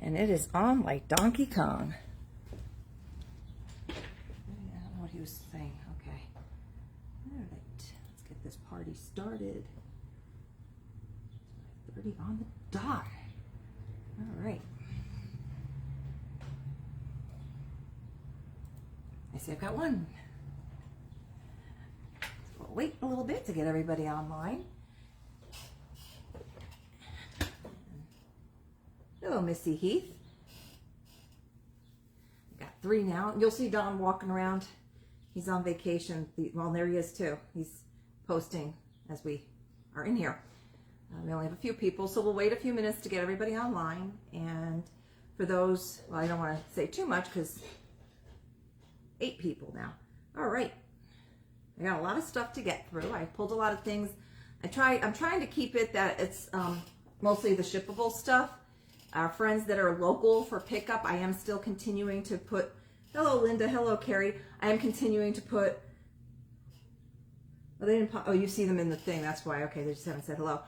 And it is on like Donkey Kong. I don't know what he was saying. Okay. All right. Let's get this party started. 30 on the dot. All right. I see I've got one. So we'll wait a little bit to get everybody online. Hello, Missy Heath. Got 3 now. You'll see Don walking around. He's on vacation. Well, there he is too. He's posting as we are in here. We only have a few people, so we'll wait a few minutes to get everybody online. And for those, well, I don't want to say too much because 8 people now. All right. I got a lot of stuff to get through. I pulled a lot of things. I'm trying to keep it that it's mostly the shippable stuff. Our friends that are local for pickup, I am still continuing to put, hello Linda, hello Carrie. I am continuing to put, oh, they didn't pop, oh, you see them in the thing, that's why, okay, they just haven't said hello.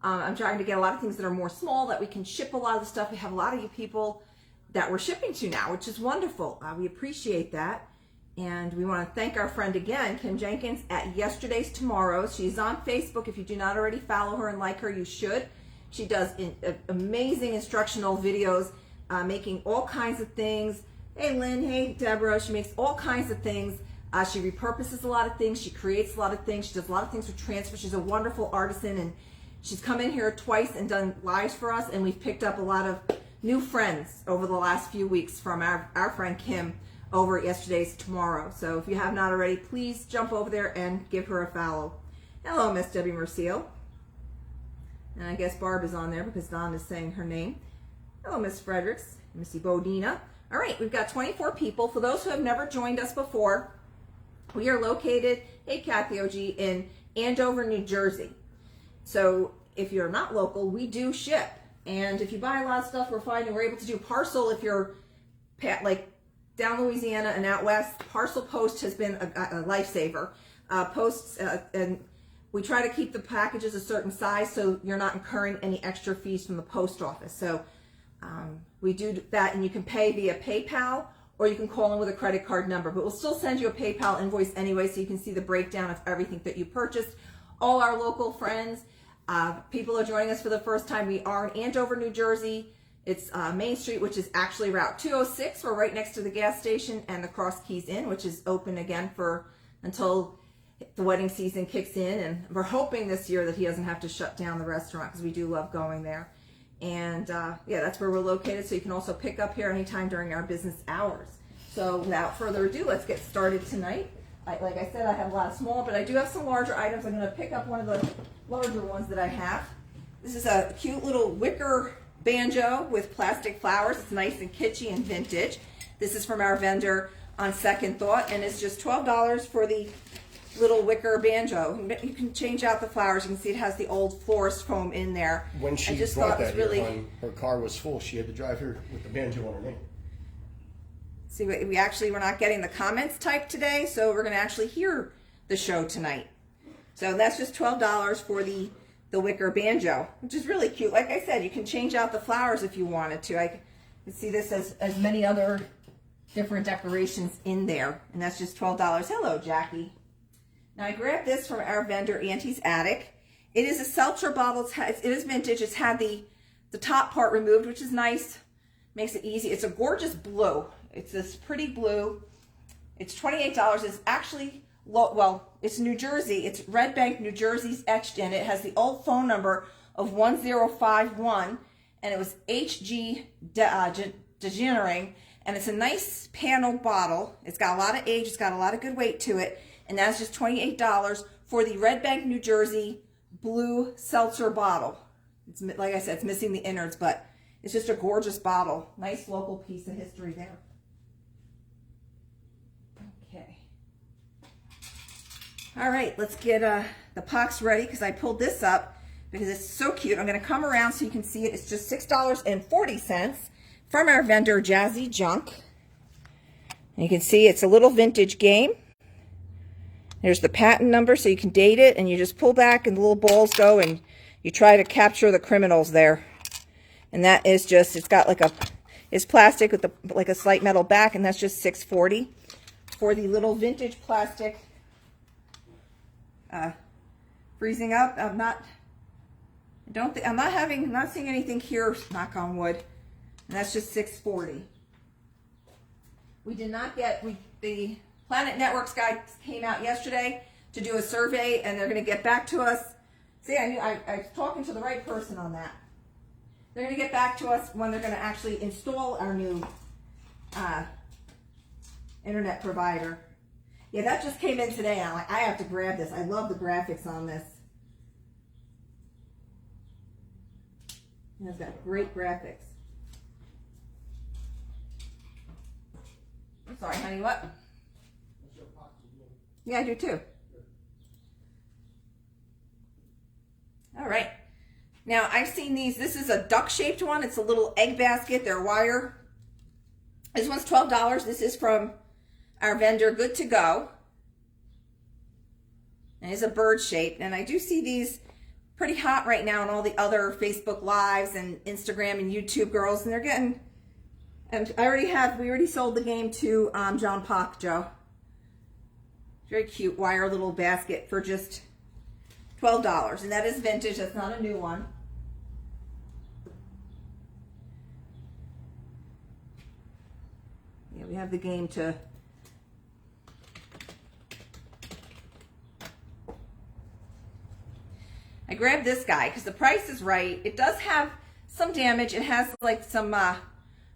I'm trying to get a lot of things that are more small that we can ship a lot of the stuff. We have a lot of you people that we're shipping to now, which is wonderful. We appreciate that. And we want to thank our friend again, Kim Jenkins, at Yesterday's Tomorrows. She's on Facebook. If you do not already follow her and like her, you should. She does amazing instructional videos, making all kinds of things. Hey, Lynn. Hey, Deborah. She makes all kinds of things. She repurposes a lot of things. She creates a lot of things. She does a lot of things with transfer. She's a wonderful artisan, and she's come in here twice and done lives for us, and we've picked up a lot of new friends over the last few weeks from our friend Kim over at Yesterday's Tomorrow. So if you have not already, please jump over there and give her a follow. Hello, Miss Debbie Mercio. And I guess Barb is on there because Don is saying her name. Hello, Miss Fredericks, Missy Bodina. All right, we've got 24 people. For those who have never joined us before, we are located, hey, Kathy OG, in Andover, New Jersey. So if you're not local, we do ship. And if you buy a lot of stuff, we're finding we're able to do parcel if you're like down Louisiana and out west. Parcel post has been a lifesaver. And we try to keep the packages a certain size so you're not incurring any extra fees from the post office. So we do that, and you can pay via PayPal or you can call in with a credit card number. But we'll still send you a PayPal invoice anyway so you can see the breakdown of everything that you purchased. All our local friends, people are joining us for the first time. We are in Andover, New Jersey. It's Main Street, which is actually Route 206. We're right next to the gas station and the Cross Keys Inn, which is open again until the wedding season kicks in. And we're hoping this year that he doesn't have to shut down the restaurant because we do love going there. And yeah, that's where we're located. So you can also pick up here anytime during our business hours. So without further ado, let's get started tonight. Like I said, I have a lot of small, but I do have some larger items. I'm going to pick up one of the larger ones that I have. This is a cute little wicker banjo with plastic flowers. It's nice and kitschy and vintage. This is from our vendor on Second Thought, and it's just $12 for the little wicker banjo. You can change out the flowers. You can see it has the old florist foam in there. When she brought that here, her car was full. She had to drive here with the banjo on her name. See, we're not getting the comments typed today, so we're going to actually hear the show tonight. So that's just $12 for the wicker banjo, which is really cute. Like I said, you can change out the flowers if you wanted to. I can see this as many other different decorations in there, and that's just $12. Hello, Jackie. Now I grabbed this from our vendor, Auntie's Attic. It is a seltzer bottle. It is vintage. It's had the top part removed, which is nice. Makes it easy. It's a gorgeous blue. It's this pretty blue. It's $28. It's actually, well, it's New Jersey. It's Red Bank, New Jersey's etched in. It has the old phone number of 1051, and it was H.G. Degenering, and it's a nice panel bottle. It's got a lot of age. It's got a lot of good weight to it, and that's just $28 for the Red Bank, New Jersey blue seltzer bottle. It's, like I said, it's missing the innards, but it's just a gorgeous bottle. Nice local piece of history there. Okay. All right, let's get the box ready because I pulled this up because it's so cute. I'm going to come around so you can see it. It's just $6.40 from our vendor, Jazzy Junk. And you can see it's a little vintage game. There's the patent number so you can date it, and you just pull back and the little balls go and you try to capture the criminals there. And that is just, it's got like a is plastic with like a slight metal back, and that's just $6.40 for the little vintage plastic. Freezing up. I'm not seeing anything here, knock on wood. And that's just $6.40. We did not get, the Planet Networks guy came out yesterday to do a survey, and they're going to get back to us. See, I was talking to the right person on that. They're going to get back to us when they're going to actually install our new internet provider. Yeah, that just came in today. I'm like, I have to grab this. I love the graphics on this. It's got great graphics. I'm sorry, honey, what? Yeah, I do too. All right. Now, I've seen these. This is a duck-shaped one. It's a little egg basket. They're wire. This one's $12. This is from our vendor, Good to Go. And it's a bird shape. And I do see these pretty hot right now on all the other Facebook Lives and Instagram and YouTube girls. And they're getting, and we already sold the game to John Pock, Joe. Very cute wire little basket for just $12. And that is vintage. That's not a new one. Yeah, we have the game to... I grabbed this guy because the price is right. It does have some damage. It has like some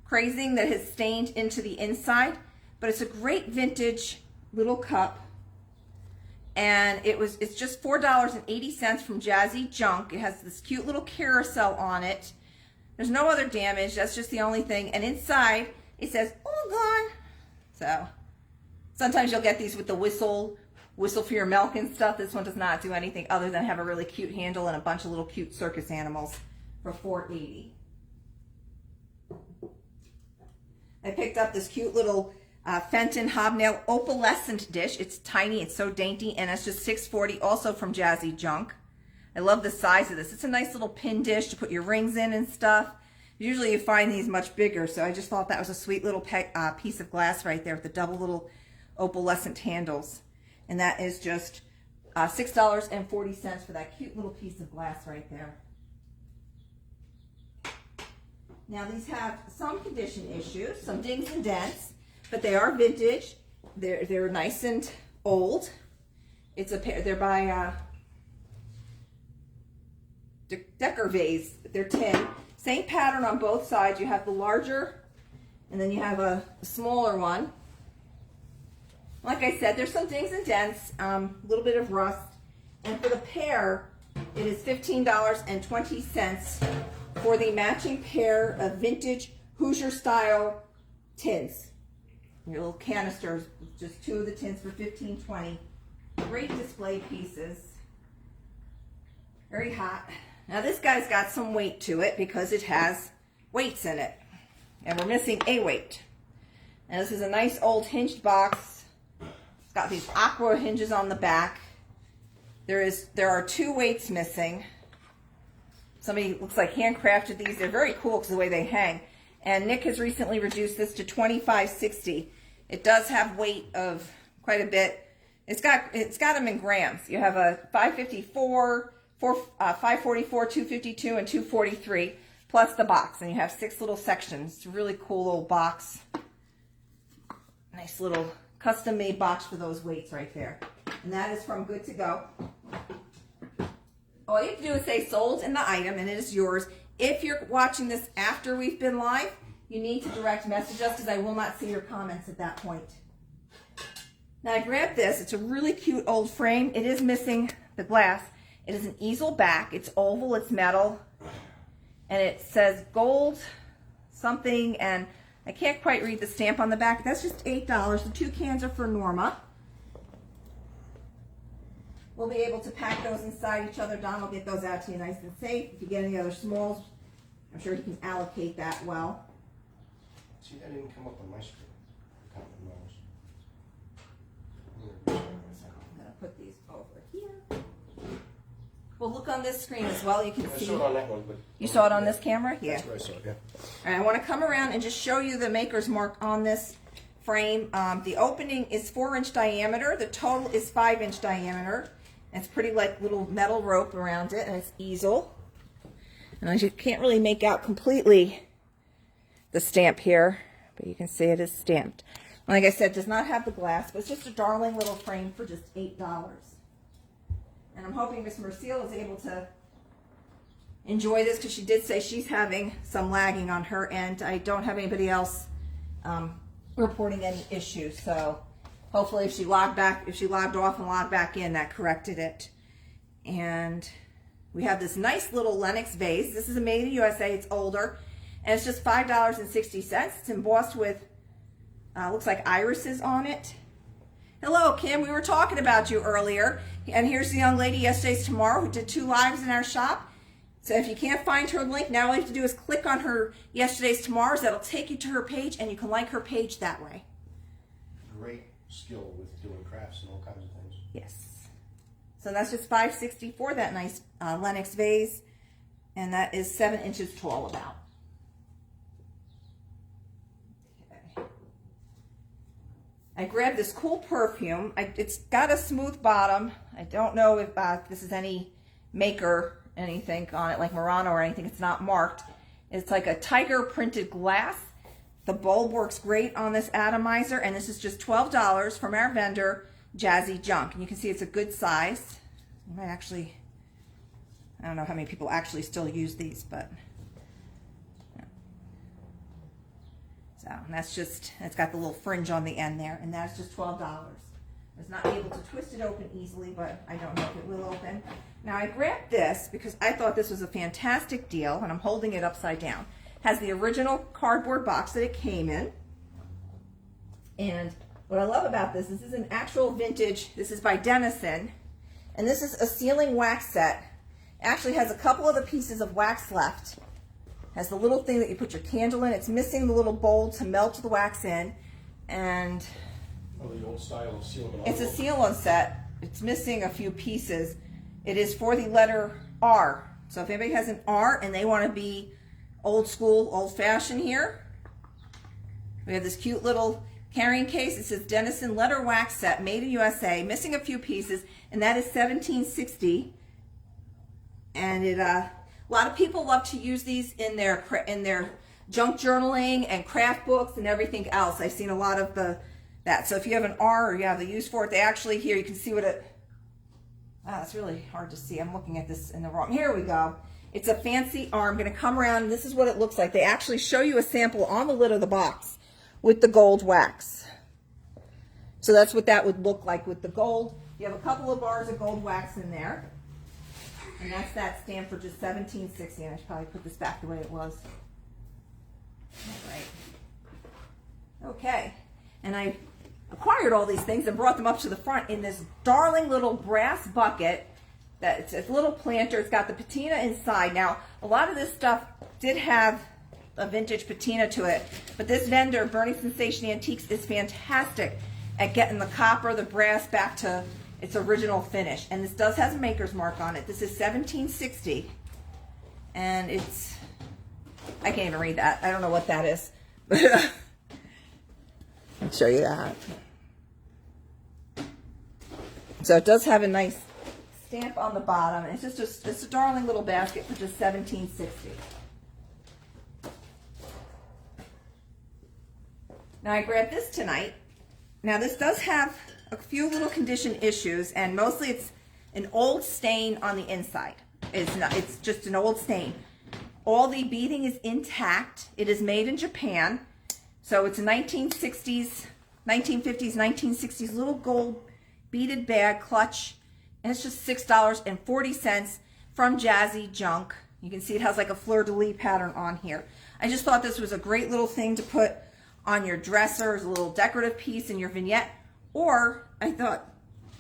crazing that has stained into the inside, but it's a great vintage little cup. And it's just $4.80 from Jazzy Junk. It has this cute little carousel on it. There's no other damage. That's just the only thing. And inside it says all gone. So sometimes you'll get these with the whistle for your milk and stuff. This one does not do anything other than have a really cute handle and a bunch of little cute circus animals for $4.80. I picked up this cute little Fenton Hobnail opalescent dish. It's tiny, it's so dainty, and it's just $6.40, also from Jazzy Junk. I love the size of this. It's a nice little pin dish to put your rings in and stuff. Usually you find these much bigger, so I just thought that was a sweet little piece of glass right there with the double little opalescent handles. And that is just $6.40 for that cute little piece of glass right there. Now these have some condition issues, some dings and dents, but they are vintage. They're nice and old. It's a pair. They're by Decker Vase. They're tin. Same pattern on both sides. You have the larger, and then you have a smaller one. Like I said, there's some dings and dents, a little bit of rust. And for the pair, it is $15.20 for the matching pair of vintage Hoosier style tins. Your little canisters, just two of the tins for $15.20. Great display pieces. Very hot. Now this guy's got some weight to it because it has weights in it. And we're missing a weight. And this is a nice old hinged box. It's got these aqua hinges on the back. There are 2 weights missing. Somebody looks like handcrafted these. They're very cool because of the way they hang. And Nick has recently reduced this to $25.60. It does have weight of quite a bit. It's got them in grams. You have a 554, 544, 252, and 243, plus the box. And you have 6 little sections. It's a really cool little box. Nice little custom-made box for those weights right there. And that is from Good to Go. All you have to do is say sold in the item, and it is yours. If you're watching this after we've been live, you need to direct message us because I will not see your comments at that point. Now I grabbed this. It's a really cute old frame. It is missing the glass. It is an easel back. It's oval. It's metal. And it says gold something, and I can't quite read the stamp on the back. That's just $8. The 2 cans are for Norma. We'll be able to pack those inside each other. Don will get those out to you nice and safe. If you get any other smalls, I'm sure he can allocate that well. See, that didn't come up on my screen. I'm going to put these over here. Well, look on this screen as well. You can I see. saw it on that one, but You saw it on this camera? Yeah. that's where I saw it. Yeah. All right, I want to come around and just show you the maker's mark on this frame. The opening is 4-inch diameter. The total is 5-inch diameter. And it's pretty like little metal rope around it, and it's easel. And I just can't really make out completely the stamp here, but you can see it is stamped. Like I said, it does not have the glass, but it's just a darling little frame for just $8. And I'm hoping Miss Merciel is able to enjoy this, because she did say she's having some lagging on her end. I don't have anybody else reporting any issues, so hopefully if she logged off and logged back in, that corrected it. And we have this nice little Lenox vase. This is a made in USA. It's older, and it's just $5.60. It's embossed with looks like irises on it. Hello, Kim. We were talking about you earlier, and here's the young lady Yesterday's Tomorrow who did 2 lives in our shop. So if you can't find her link, now all you have to do is click on her Yesterday's Tomorrows. That'll take you to her page, and you can like her page that way. Great skill with doing crafts and all kinds of things. Yes. So that's just $5.60 for that nice Lenox vase, and that is 7 inches tall about. Okay. I grabbed this cool perfume. It's got a smooth bottom. I don't know if this is any maker anything on it, like Murano or anything. It's not marked. It's like a tiger printed glass. The bulb works great on this atomizer, and this is just $12 from our vendor, Jazzy Junk. And you can see it's a good size. You might actually, I don't know how many people actually still use these, but yeah. So, and that's just, it's got the little fringe on the end there, and that's just $12. I was not able to twist it open easily, but I don't know if it will open. Now I grabbed this because I thought this was a fantastic deal, and I'm holding it upside down. It has the original cardboard box that it came in. And what I love about this is an actual vintage, this is by Dennison, and this is a sealing wax set. It actually has a couple of the pieces of wax left. It has the little thing that you put your candle in. It's missing the little bowl to melt the wax in, and The old style of seal and it's a seal-on set. It's missing a few pieces. It is for the letter R. So if anybody has an R and they want to be old school, old fashioned here, we have this cute little carrying case. It says Dennison letter wax set, made in USA, missing a few pieces, and that is $17.60. And it a lot of people love to use these in their junk journaling and craft books and everything else. I've seen a lot of that. So if you have an R or you have the use for it, they actually, here you can see what it, it's really hard to see. I'm looking at this in the wrong, here we go. It's a fancy R. I'm going to come around, and this is what it looks like. They actually show you a sample on the lid of the box with the gold wax. So that's what that would look like with the gold. You have a couple of bars of gold wax in there. And that's that stamp for just $17.60. And I should probably put this back the way it was. All right. Okay. And I acquired all these things and brought them up to the front in this darling little brass bucket. It's a little planter. It's got the patina inside. Now, a lot of this stuff did have a vintage patina to it, but this vendor, Burning Sensation Antiques, is fantastic at getting the copper, the brass back to its original finish. And this does have a maker's mark on it. This is $17.60, and it's, I can't even read that. I don't know what that is. I'll show you that. So it does have a nice stamp on the bottom. It's just it's a darling little basket for just $17.60. Now I grabbed this tonight. Now this does have a few little condition issues, and mostly it's an old stain on the inside. It's just an old stain. All the beading is intact. It is made in Japan. So it's a 1960s, 1950s, 1960s little gold beaded bag clutch, and it's just $6.40 from Jazzy Junk. You can see it has like a fleur-de-lis pattern on here. I just thought this was a great little thing to put on your dresser as a little decorative piece in your vignette. Or I thought,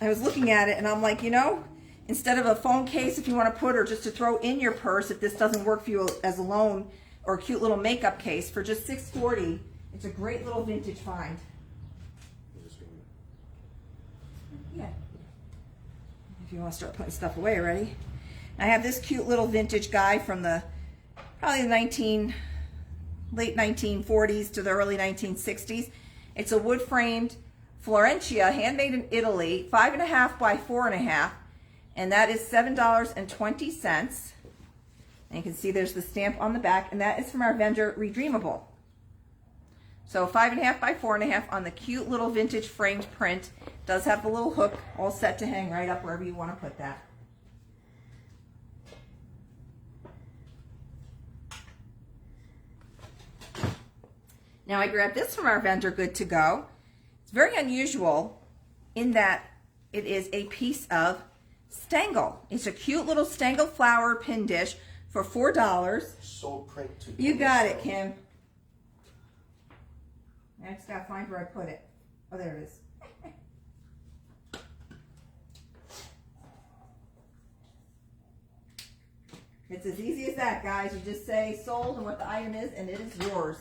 I was looking at it and I'm like, you know, instead of a phone case if you want to put, or just to throw in your purse if this doesn't work for you as a loan, or a cute little makeup case for just $6.40. It's a great little vintage find. Yeah. If you want to start putting stuff away already. I have this cute little vintage guy from the probably the late 1940s to the early 1960s. It's a wood framed Florentia, handmade in Italy, 5.5 by 4.5, and that is $7.20. And you can see there's the stamp on the back, and that is from our vendor Redeemable. So 5.5 by 4.5 on the cute little vintage framed print. Does have the little hook all set to hang right up wherever you want to put that. Now I grabbed this from our vendor Good to Go. It's very unusual in that it is a piece of stangle. It's a cute little stangle flower pin dish for $4. Sold print to You got it, Kim. I just gotta find where I put it. Oh, there it is. It's as easy as that, guys. You just say sold and what the item is, and it is yours.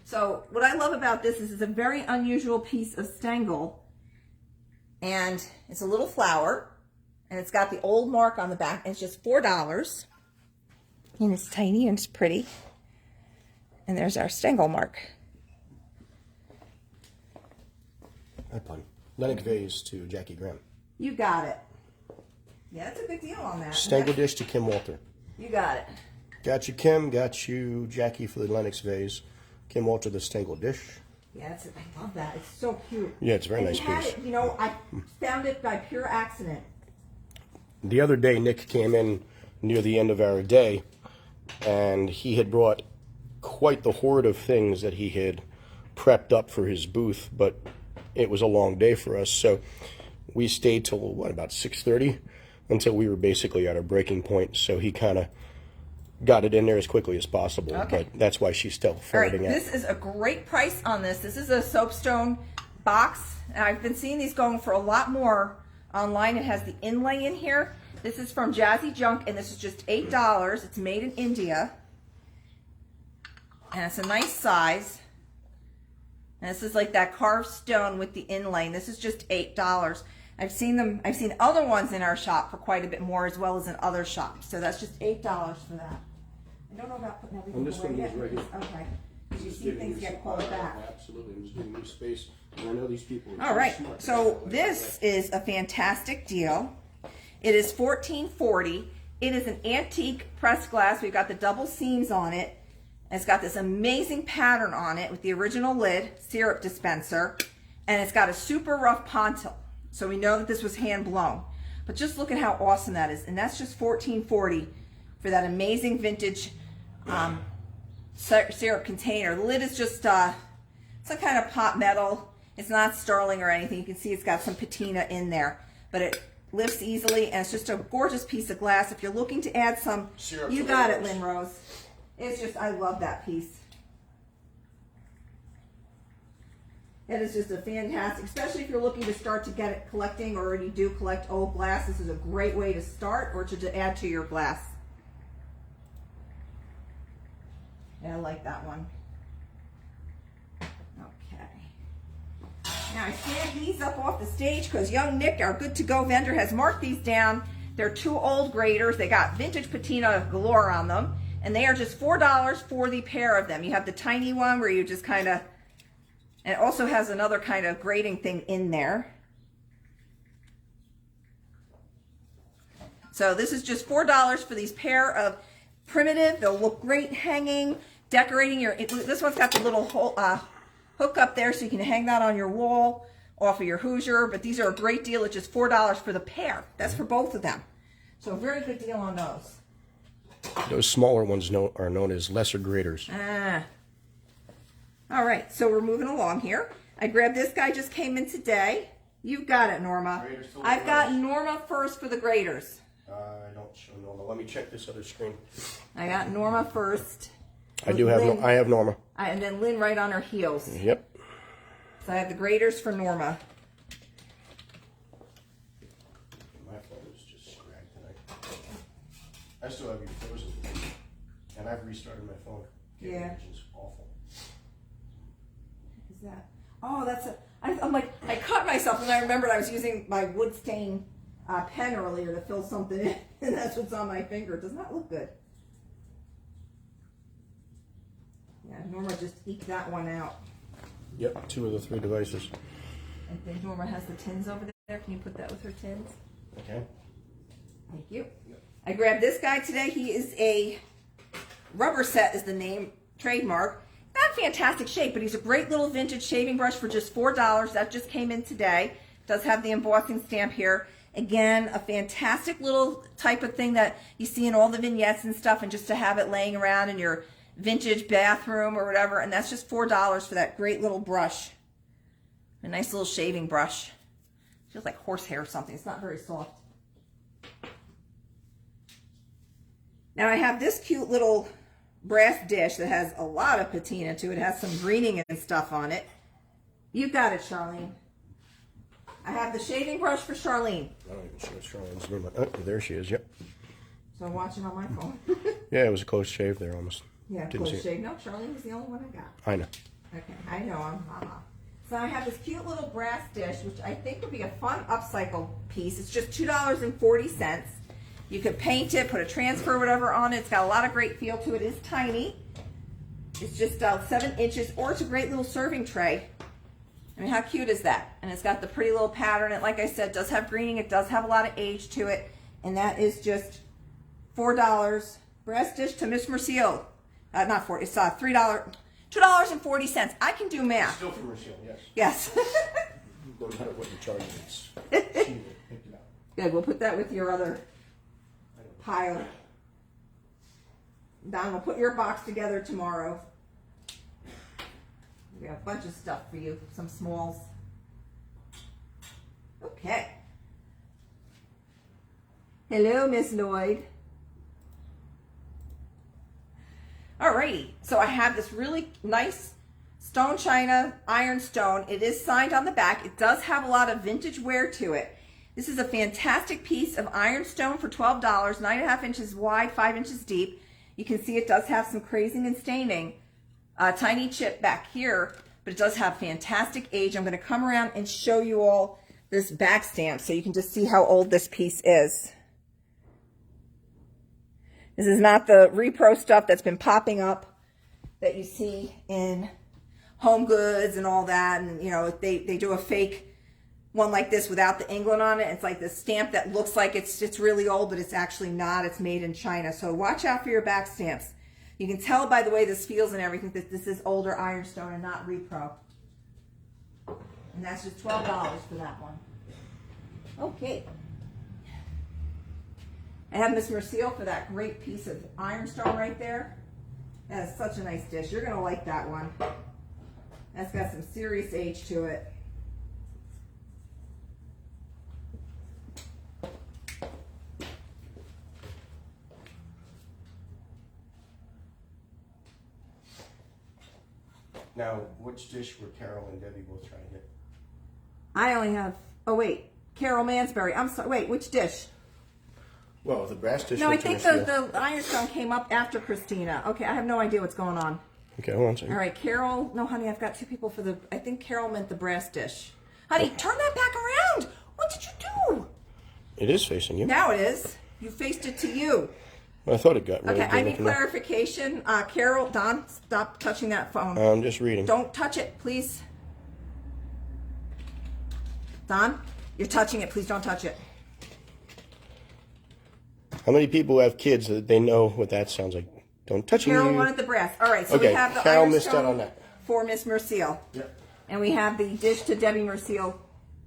So what I love about this is it's a very unusual piece of stangle, and it's a little flower, and it's got the old mark on the back, and it's just $4. And it's tiny and it's pretty. And there's our stangle mark. Hi, pun. Lennox vase to Jackie Graham. You got it. Yeah, that's a good deal on that. Stangle dish to Kim Walter. You got it. Got you, Kim. Got you, Jackie, for the Lennox vase. Kim Walter, the stangle dish. Yeah, I love that. It's so cute. Yeah, it's a very nice had piece. it, you know, I found it by pure accident. The other day, Nick came in near the end of our day, and he had brought quite the hoard of things that he had prepped up for his booth, but it was a long day for us, so we stayed till, what, about 6:30, until we were basically at our breaking point, so he kind of got it in there as quickly as possible, Okay. but that's why she's still All right, ferreting out. this is a great price on this. This is a soapstone box, and I've been seeing these going for a lot more online. It has the inlay in here. This is from Jazzy Junk, and this is just $8. It's made in India, and it's a nice size. And this is like that carved stone with the inlay. And this is just $8. I've seen other ones in our shop for quite a bit more, as well as in other shops. So that's just $8 for that. I don't know about putting everything And this away one yet. goes right here. Okay. Because you see things get pulled back. Absolutely, I'm just giving you space, and I know these people are All right, smart. so this is a fantastic deal. It is $14.40. It is an antique pressed glass. We've got the double seams on it. And it's got this amazing pattern on it with the original lid, syrup dispenser, and it's got a super rough pontil. So we know that this was hand blown. But just look at how awesome that is. And that's just $14.40 for that amazing vintage syrup container. The lid is just some kind of pot metal. It's not sterling or anything. You can see it's got some patina in there, but it lifts easily, and it's just a gorgeous piece of glass. If you're looking to add some, Syrup you to got the it, Lynn Rose. It's just, I love that piece. It is just a fantastic, especially if you're looking to start to get it collecting, or you do collect old glass. This is a great way to start, or to add to your glass. Yeah, I like that one. Okay. Now I stand these up off the stage because young Nick, our Good to Go vendor, has marked these down. They're 2 old graders. They got vintage patina galore on them. And they are just $4 for the pair of them. You have the tiny one where you just kind of, and it also has another kind of grading thing in there. So this is just $4 for these pair of primitive. They'll look great hanging, decorating your, this one's got the little hook up there so you can hang that on your wall off of your Hoosier. But these are a great deal at just $4 for the pair. That's for both of them. So a very good deal on those. Those smaller ones are known as lesser graders. All right, so we're moving along here. I grabbed this guy, just came in today. You got it, Norma. I've got Norma first for the graders. I don't show Norma. Let me check this other screen. I got Norma first. I do have Lynn, I have Norma. and then Lynn right on her heels. Yep. So I have the graders for Norma. My phone is just scragged tonight. I still have you frozen, and I've restarted my phone. Yeah. Which is awful. What is that? Oh, that's a. I'm like, I cut myself, and I remembered I was using my wood stain pen earlier to fill something in, and that's what's on my finger. It does not look good. Yeah, Norma just eked that one out. Yep, 2 of the 3 devices. I think Norma has the tins over there. Can you put that with her tins? Okay. Thank you. Yep. I grabbed this guy today. He is a Rubber Set is the name, trademark. Not fantastic shape, but he's a great little vintage shaving brush for just $4. That just came in today. Does have the embossing stamp here. Again, a fantastic little type of thing that you see in all the vignettes and stuff, and just to have it laying around in your vintage bathroom or whatever. And that's just $4 for that great little brush. A nice little shaving brush. Feels like horsehair or something. It's not very soft. Now I have this cute little brass dish that has a lot of patina to it. It has some greening and stuff on it. You got it, Charlene. I have the shaving brush for Charlene. I don't even see what Charlene's name. Oh, there she is. Yep. So I'm watching on my phone. Yeah, it was a close shave there almost. Yeah, Didn't close see it. shave. No, Charlene was the only one I got. I know. Okay, I know. I'm mama. So I have this cute little brass dish, which I think would be a fun upcycle piece. It's just $2.40. You could paint it, put a transfer, whatever on it. It's got a lot of great feel to it. It is tiny. It's just 7 inches, or it's a great little serving tray. I mean, how cute is that? And it's got the pretty little pattern. And like I said, it does have greening. It does have a lot of age to it. And that is just $4. Brass dish to Miss Merciel. Not $4. It's $3. $2.40. I can do math. Still for Merciel, yes. Yes. No matter what you charge, she will pick it up. Good. We'll put that with your other pile. Don, we'll put your box together tomorrow. We have a bunch of stuff for you. Some smalls. Okay. Hello, Miss Lloyd. Alrighty. So I have this really nice stone china ironstone. It is signed on the back. It does have a lot of vintage wear to it. This is a fantastic piece of ironstone for $12, 9.5 inches wide, 5 inches deep. You can see it does have some crazing and staining. Tiny chip back here, but it does have fantastic age. I'm going to come around and show you all this back stamp so you can just see how old this piece is. This is not the repro stuff that's been popping up that you see in Home Goods and all that. And, you know, they do a fake one like this without the England on it. It's like this stamp that looks like it's really old, but it's actually not. It's made in China. So watch out for your back stamps. You can tell by the way this feels and everything that this is older ironstone and not repro. And that's just $12 for that one. Okay. I have Miss Merciel for that great piece of ironstone right there. That is such a nice dish. You're going to like that one. That's got some serious age to it. Now, which dish were Carol and Debbie both trying to get? I only have, oh wait, Carol Mansberry. I'm sorry, wait, which dish? Well, the brass dish. No, I went to think Merciel. the ironstone came up after Christina. Okay, I have no idea what's going on. Okay, hold on a second. All right, Carol. No, honey, I've got 2 people for the, I think Carol meant the brass dish. Honey, turn that back around. What did you do? It is facing you. Now it is. You faced it to you. I thought it got rid Okay, of I need clarification. Carol, Don, stop touching that phone. I'm just reading. Don't touch it, please. Don, you're touching it. Please don't touch it. How many people have kids that they know what that sounds like? Don't touch Carol you. wanted the brass. All right, so Okay, we have the Carol ironstone missed out on that. for Miss Merciel. Yep. And we have the dish to Debbie Merciel.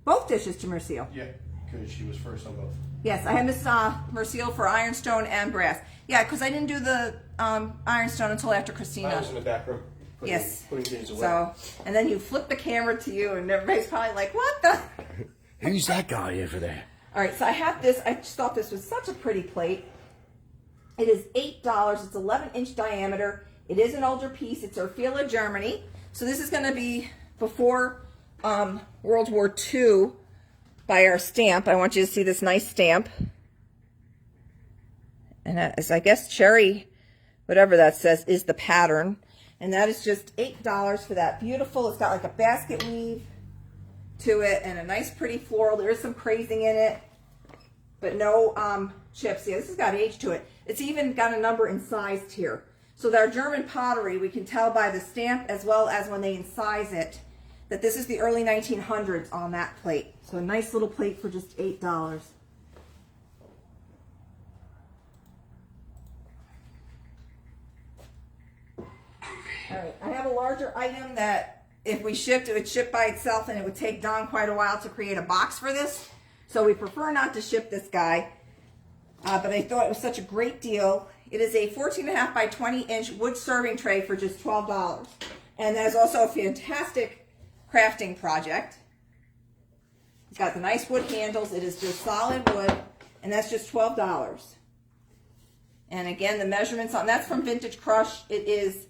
Both dishes to Merciel. Yeah, because she was first on both. Yes, I have Miss Merciel for ironstone and brass. Yeah, because I didn't do the ironstone until after Christina. I was in the back room. Putting things away. So, and then you flip the camera to you, and everybody's probably like, "What the?" Who's that guy over there? All right, so I have this. I just thought this was such a pretty plate. It is $8. It's 11-inch diameter. It is an older piece. It's Orfila, Germany. So this is going to be before World War II by our stamp. I want you to see this nice stamp. And that is, I guess, cherry, whatever that says, is the pattern. And that is just $8 for that. Beautiful. It's got like a basket weave to it and a nice pretty floral. There is some crazing in it. but no chips. Yeah, this has got age to it. It's even got a number incised here. So that our German pottery, we can tell by the stamp as well as when they incise it, that this is the early 1900s on that plate. So a nice little plate for just $8. All right, I have a larger item that if we shipped, it would ship by itself and it would take Don quite a while to create a box for this. So we prefer not to ship this guy, but I thought it was such a great deal. It is a 14.5 by 20 inch wood serving tray for just $12. And that is also a fantastic crafting project. It's got the nice wood handles. It is just solid wood, and that's just $12. And again, the measurements on that's from Vintage Crush. It is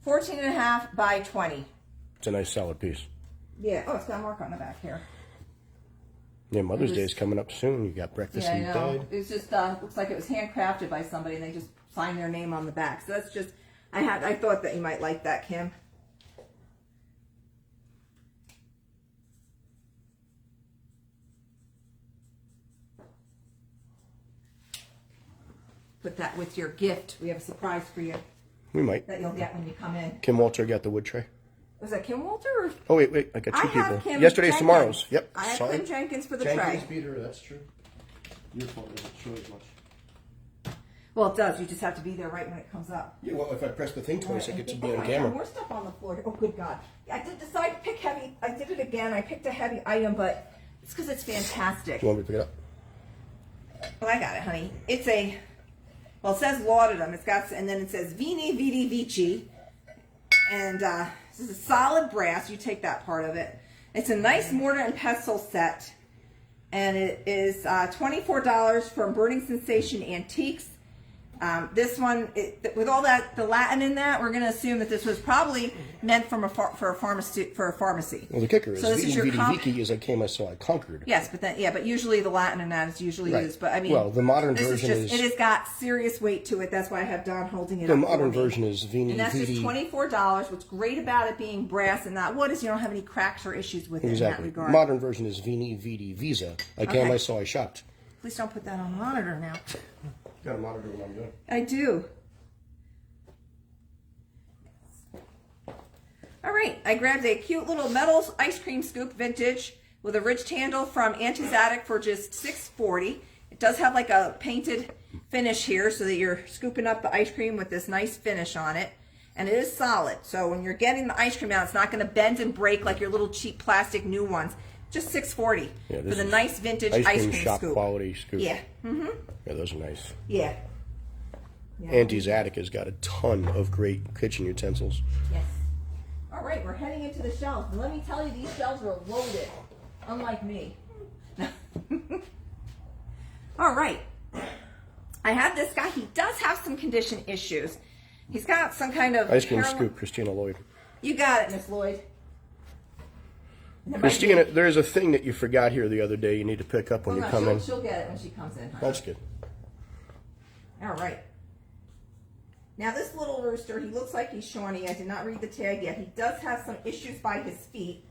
14.5 by 20. It's a nice solid piece. Yeah. Oh, it's got a mark on the back here. Yeah, Mother's Day is coming up soon. You got breakfast Yeah, in I know. bed. It's just looks like it was handcrafted by somebody, and they just signed their name on the back. So that's just I thought that you might like that, Kim. Put that with your gift. We have a surprise for you We might. that you'll get when you come in. Kim Walter got the wood tray. Was that Kim Walter? Or? Oh, wait. I got two I have people. Kim Yesterday's Jenkins. tomorrow's. Yep. I have sorry. Kim Jenkins for the Jenkins tray. beat her, that's true. Your fault doesn't show as much. Well, it does. You just have to be there right when it comes up. Yeah, well, if I press the thing twice, I get to be on I camera. have more stuff on the floor. Oh, good God. I did decide to pick heavy. I did it again. I picked a heavy item, but it's because it's fantastic. You want me to pick it up? Well, I got it, honey. It's a, well, it says laudanum. It's got, and then it says Vini Vidi Vici. And this is a solid brass. You take that part of it. It's a nice mortar and pestle set. And it is $24 from Burning Sensation Antiques. This one, with all that, the Latin in that, we're going to assume that this was probably meant for a pharmacy. Well, the kicker is, So this is your Vidi is I came, I saw, I conquered. Yes, but then, yeah, but usually the Latin in that is usually Right. used. But I mean, Well, the modern this version is just, is- it has got serious weight to it. That's why I have Don holding it The up modern for me. version is Vini And that's Vidi. just $24. What's great about it being brass and not wood is you don't have any cracks or issues with it in that Exactly. regard. Modern version is Vini Vidi Visa. I came, Okay. I saw, I shopped. Please don't put that on the monitor now. Got a monitor when I'm doing. I do. All right, I grabbed a cute little metal ice cream scoop vintage with a ridged handle from Auntie's Attic for just $6.40. It does have like a painted finish here so that you're scooping up the ice cream with this nice finish on it. And it is solid, so when you're getting the ice cream out, it's not going to bend and break like your little cheap plastic new ones. Just $6.40 Yeah, for this the is nice vintage ice cream shop scoop. quality scoop. Yeah. Yeah, those are nice. Yeah. Yeah. Auntie's Attic has got a ton of great kitchen utensils. Yes. All right, we're heading into the shelves. And let me tell you, these shelves are loaded, unlike me. All right. I have this guy. He does have some condition issues. He's got some kind of Ice cream scoop, Christina Lloyd. You got it, Miss Lloyd. Christina, there is a thing that you forgot here the other day you need to pick up when you come in. She'll get it when she comes in. Honey. That's good. All right. Now this little rooster, he looks like he's Shawnee. I did not read the tag yet. He does have some issues by his feet.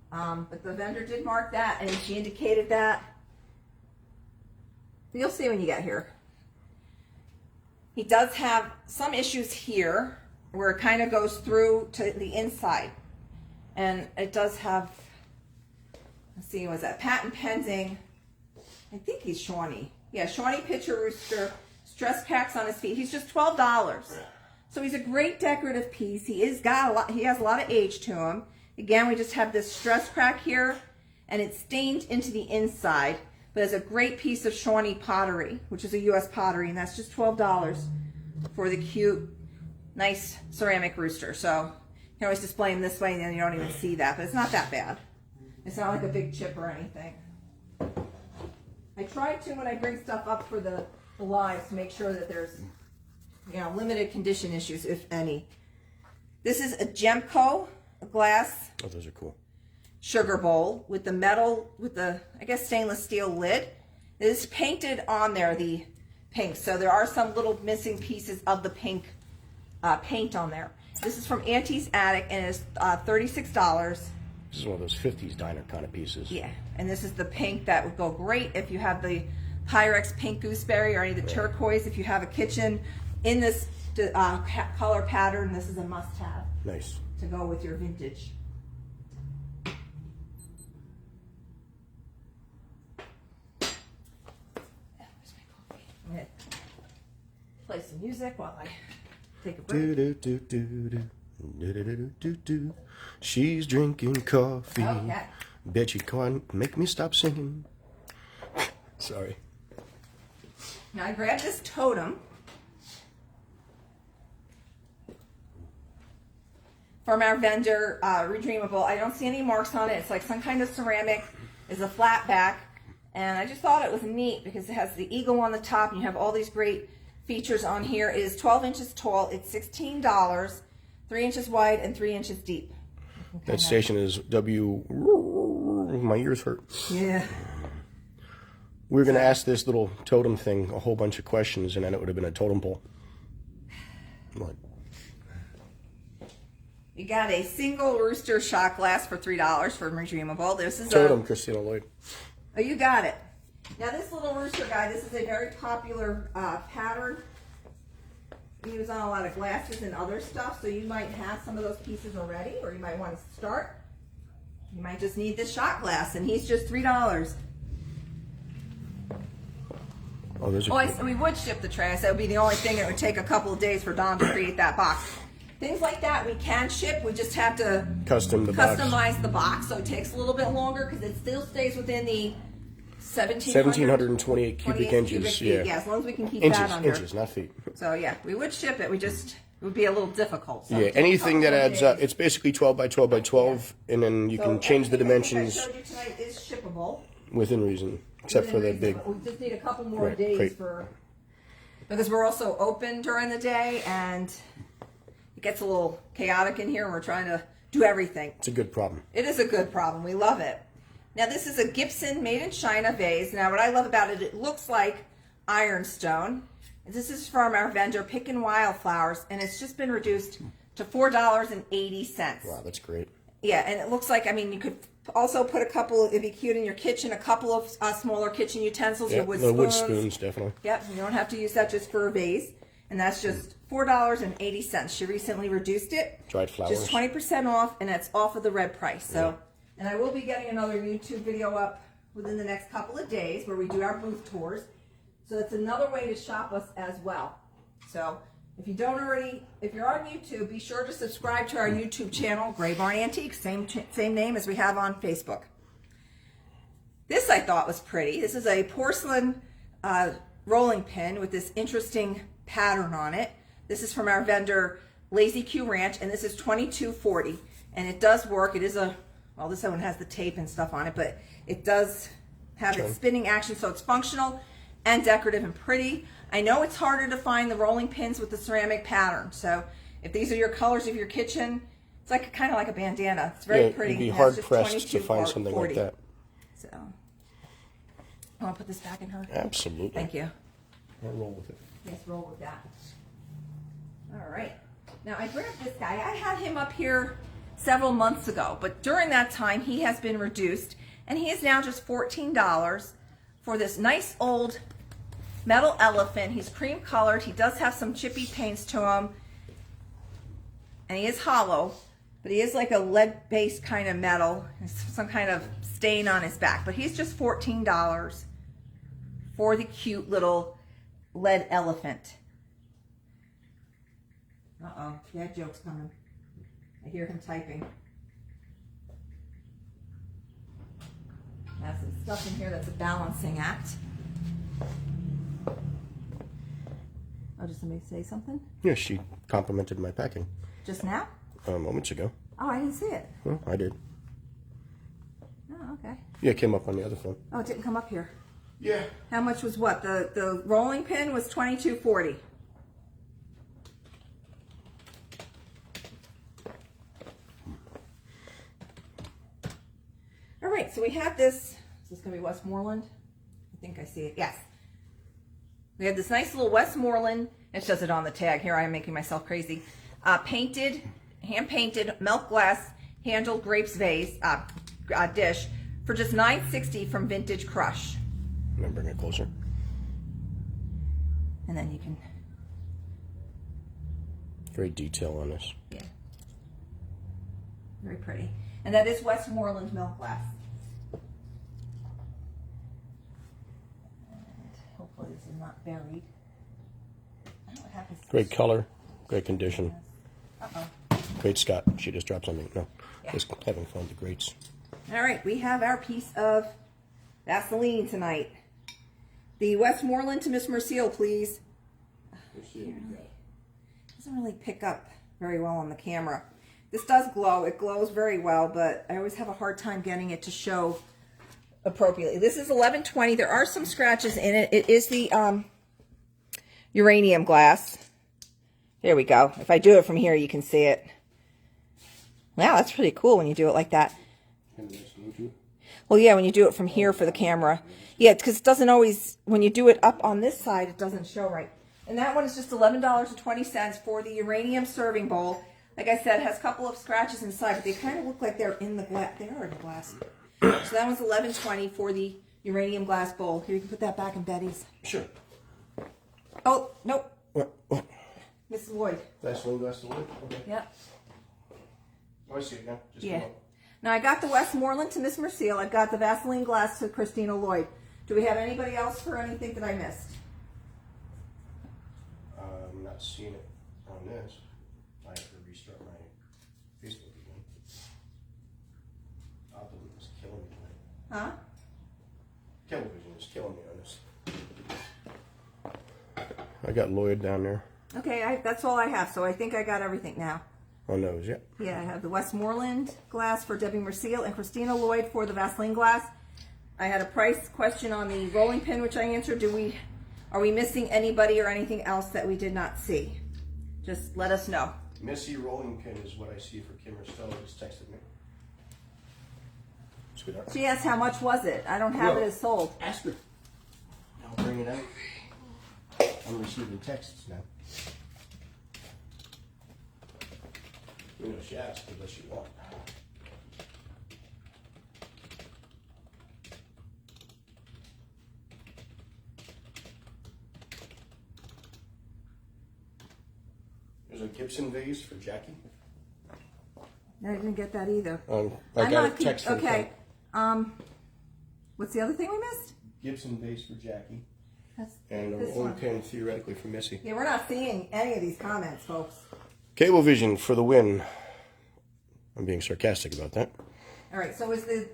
But the vendor did mark that, and she indicated that. You'll see when you get here. He does have some issues here, where it kind of goes through to the inside. And it does have, let's see, was that patent pending? I think he's Shawnee. Yeah, Shawnee Pitcher Rooster. Stress cracks on his feet. He's just $12. So he's a great decorative piece. He has a lot of age to him. Again, we just have this stress crack here, and it's stained into the inside. But it's a great piece of Shawnee pottery, which is a U.S. pottery, and that's just $12 for the cute, nice ceramic rooster. So you can always display them this way, and then you don't even see that. But it's not that bad. It's not like a big chip or anything. I try to, when I bring stuff up for the lives, to make sure that there's, limited condition issues, if any. This is a Gemco glass. Oh, those are cool. Sugar bowl with the metal, with the, I guess, stainless steel lid. It is painted on there, the pink. So there are some little missing pieces of the pink paint on there. This is from Auntie's Attic, and it's $36. This is one of those 50s diner kind of pieces. Yeah, and this is the pink that would go great if you have the Pyrex pink gooseberry or any of the turquoise. If you have a kitchen in this color pattern, this is a must-have. Nice. To go with your vintage. I'm going to play some music while I take a break. She's drinking coffee. Okay. Bet you can't make me stop singing. Sorry. Now I grabbed this totem from our vendor, Redreamable. I don't see any marks on it. It's like some kind of ceramic. It's a flat back. And I just thought it was neat because it has the eagle on the top and you have all these great features on here. It is 12 inches tall. It's $16, 3 inches wide and 3 inches deep. That station is W. My ears hurt. Yeah. We were going to ask this little totem thing a whole bunch of questions, and then it would have been a totem pole. What? You got a single rooster shot glass for $3 from Redreamable. This is Totem, Christina Lloyd. Oh, you got it. Now this little rooster guy, this is a very popular pattern. Used on a lot of glasses and other stuff, so you might have some of those pieces already, or you might want to start. You might just need this shot glass, and he's just $3. Oh, there's a Oh, we would ship the tray. That would be the only thing. It would take a couple of days for Don to create that box. Things like that we can ship. We just have to customize the box, so it takes a little bit longer because it still stays within the 1728 cubic inches. Feet. Yeah, as long as we can keep that under. Inches, not feet. So yeah, we would ship it. It would be a little difficult. So yeah, anything that adds up. It's basically 12 by 12 by 12, and then you can change the dimensions. I showed you tonight is shippable. Within reason, except for that big. We just need a couple more days because we're also open during the day, and it gets a little chaotic in here, and we're trying to do everything. It's a good problem. It is a good problem. We love it. Now this is a Gibson made in China vase. Now what I love about it, it looks like ironstone. This is from our vendor Pickin' Wildflowers, and it's just been reduced to $4.80. Wow, that's great. Yeah, and it looks like, I mean, you could also put a couple, it'd be cute in your kitchen, a couple of smaller kitchen utensils, Yeah, your wood the spoons. wood spoons, definitely. Yep, you don't have to use that just for a vase. And that's just $4.80. She recently reduced it. Dried flowers. Just 20% off, and that's off of the red price. So, and I will be getting another YouTube video up within the next couple of days where we do our booth tours. So it's another way to shop us as well. So if you don't already, if you're on YouTube, be sure to subscribe to our YouTube channel, Gray Barn Antiques, same name as we have on Facebook. This I thought was pretty. This is a porcelain rolling pin with this interesting pattern on it. This is from our vendor Lazy Q Ranch, and this is $22.40, and it does work. It is a, well, this one has the tape and stuff on it, but it does have its spinning action, so it's functional and decorative and pretty. I know it's harder to find the rolling pins with the ceramic pattern, so if these are your colors of your kitchen, it's like kind of like a bandana. It's very pretty. You'd be hard pressed to find something like that. So, I want to put this back in her. Absolutely. Thank you. I'll roll with it. Yes, roll with that. All right. Now I grabbed this guy. I had him up here several months ago, but during that time he has been reduced, and he is now just $14 for this nice old metal elephant. He's cream colored. He does have some chippy paints to him, and he is hollow, but he is like a lead-based kind of metal. There's some kind of stain on his back, but he's just $14 for the cute little lead elephant. Uh-oh, dad joke's coming. I hear him typing. Has some stuff in here that's a balancing act. Oh, did somebody say something? Yeah, she complimented my packing. Just now? Moments ago. Oh, I didn't see it. Well, I did. Oh, okay. Yeah, it came up on the other phone. Oh, it didn't come up here. Yeah. How much was what? The rolling pin was $22.40. All right, so we have this. Is this going to be Westmoreland? I think I see it. Yes. We have this nice little Westmoreland. It says it on the tag. Here I am making myself crazy. Painted, hand-painted milk glass handled grapes vase dish for just $9.60 from Vintage Crush. I'm gonna bring it closer. And then you can, Great detail on this. yeah, very pretty. And that is Westmoreland milk glass. And hopefully this is not buried. I don't know what happens to Great this. color, great condition. Uh-oh. Great Scott. She just dropped something. No, Yeah. just having fun with the greats. All right, we have our piece of Vaseline tonight. The Westmoreland to Miss Mercille, please. Doesn't really pick up very well on the camera. This does glow. It glows very well, but I always have a hard time getting it to show appropriately. This is 1120. There are some scratches in it. It is the uranium glass. There we go. If I do it from here, you can see it. Wow, that's pretty cool when you do it like that. Well, yeah, when you do it from here for the camera. Yeah, because it doesn't always, when you do it up on this side, it doesn't show right. And that one is just $11.20 for the uranium serving bowl. Like I said, it has a couple of scratches inside, but they kind of look like they're in the glass. They are in the glass. So that one's $11.20 for the uranium glass bowl. Here, you can put that back in Betty's. Sure. Oh, nope. What? Mrs. Lloyd. Vaseline glass to wood? Okay. Yep. Oh, I see it now. Just Yeah. come up. Now, I got the Westmoreland to Miss Mercille. I've got the Vaseline glass to Christina Lloyd. Do we have anybody else for anything that I missed? I'm not seeing it on this. I have to restart my Facebook again. Optimum is killing me tonight. Huh? Television is killing me on this. I got Lloyd down there. Okay, that's all I have, so I think I got everything now. On those, yeah. Yeah, I have the Westmoreland glass for Debbie Mercille and Christina Lloyd for the Vaseline glass. I had a price question on the rolling pin, which I answered. Are we missing anybody or anything else that we did not see? Just let us know. Missy rolling pin is what I see for Kim Stella just texted me. Sweetheart. She asked how much was it. I don't have it as sold. Ask her. I'll bring it out. I'm receiving texts now. You know, she asked, but does she want? There's a Gibson vase for Jackie. I didn't get that either. I got a text from okay. What's the other thing we missed? Gibson vase for Jackie. That's And a this rolling one. pin theoretically for Missy. Yeah, we're not seeing any of these comments, folks. Cablevision for the win. I'm being sarcastic about that. All right, so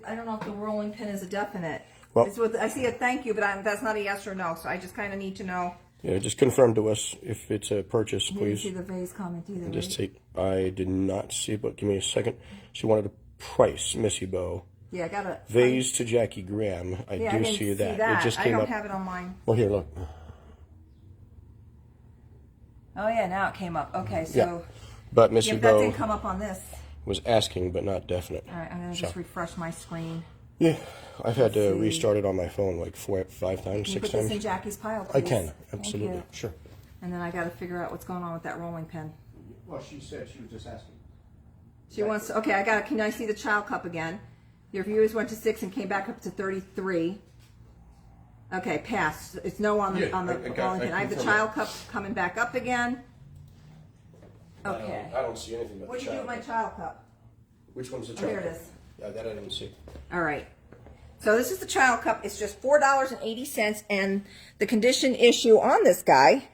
I don't know if the rolling pin is a definite. Well- I see a thank you, but that's not a yes or no, so I just kind of need to know. Yeah, just confirm to us if it's a purchase, You didn't please. see the vase comment either, right? Just take. I did not see it, but give me a second. She wanted a price, Missy Bo. Yeah, I got a Vase to Jackie Graham. I Yeah, do I didn't see that. It just I came don't up. have it on mine. Well, here, look. Oh yeah, now it came up. Okay, so Yeah. But Missy yeah, but that Bo didn't come up on this. was asking, but not definite. All right, I'm gonna just refresh my screen. Yeah, I've had to see. restart it on my phone like 4, 5 times, Can you 6 put this in times. Jackie's pile, please? I can, Thank absolutely, you. sure. And then I got to figure out what's going on with that rolling pin. Well, she said she was just asking. She wants to, okay, can I see the child cup again? Your viewers went to 6 and came back up to 33. Okay, pass. It's no on the Yeah, I got- rolling pin. I have the confirmed child cup coming back up again. Okay. I don't see anything but What the do you do child. with my child cup? Which one's the Oh, child? here it cup? is. Yeah, that I didn't see. All right. So this is the child cup. It's just $4.80, and the condition issue on this guy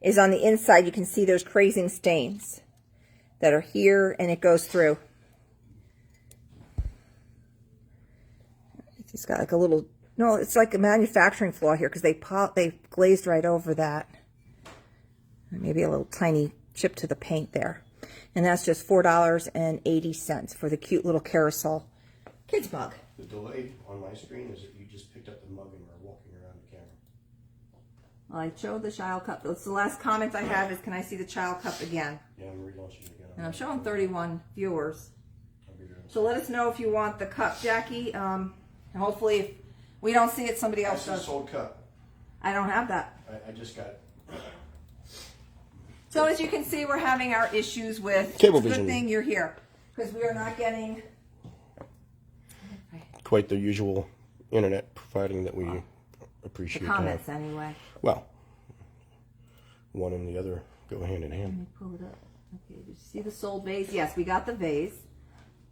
is on the inside. You can see there's crazing stains that are here, and it goes through. It's got like a little, no, it's like a manufacturing flaw here because they glazed right over that. Maybe a little tiny chip to the paint there. And that's just $4.80 for the cute little carousel kids mug. The delay on my screen is that you just picked up the mug and were walking around the camera. Well, I showed the child cup. That's the last comment I have is, can I see the child cup again? Yeah, I'm relaunching it again. And I'm showing 31 viewers. I'll be doing this. So let us know if you want the cup, Jackie. And hopefully if we don't see it, somebody else That's a does. sold cup. I don't have that. I just got it. So as you can see, we're having our issues with Cablevision. It's a good thing you're here. because we are not getting quite the usual internet providing that we the appreciate to comments have. anyway. Well, one and the other go hand in Let hand. me pull it up. Okay, did you see the sold vase? Yes, we got the vase.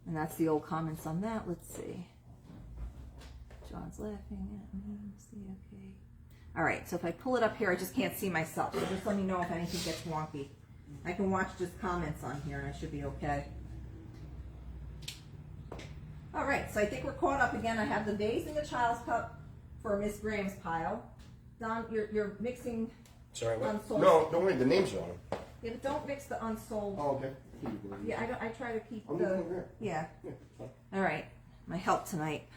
And that's the old comments on that. Let's see. John's laughing at me. Let's see, okay. All right, so if I pull it up here, I just can't see myself. So just let me know if anything gets wonky. I can watch just comments on here and I should be okay. All right, so I think we're caught up again. I have the vase and the child's cup for Miss Graham's pile. Don, you're mixing. Sorry, what? Unsold. No, don't worry, the name's on them. Yeah, but don't mix the unsold. Oh, okay. Yeah, I try to keep I'll the. leave it over here. Yeah. Yeah, fine. All right, my help tonight.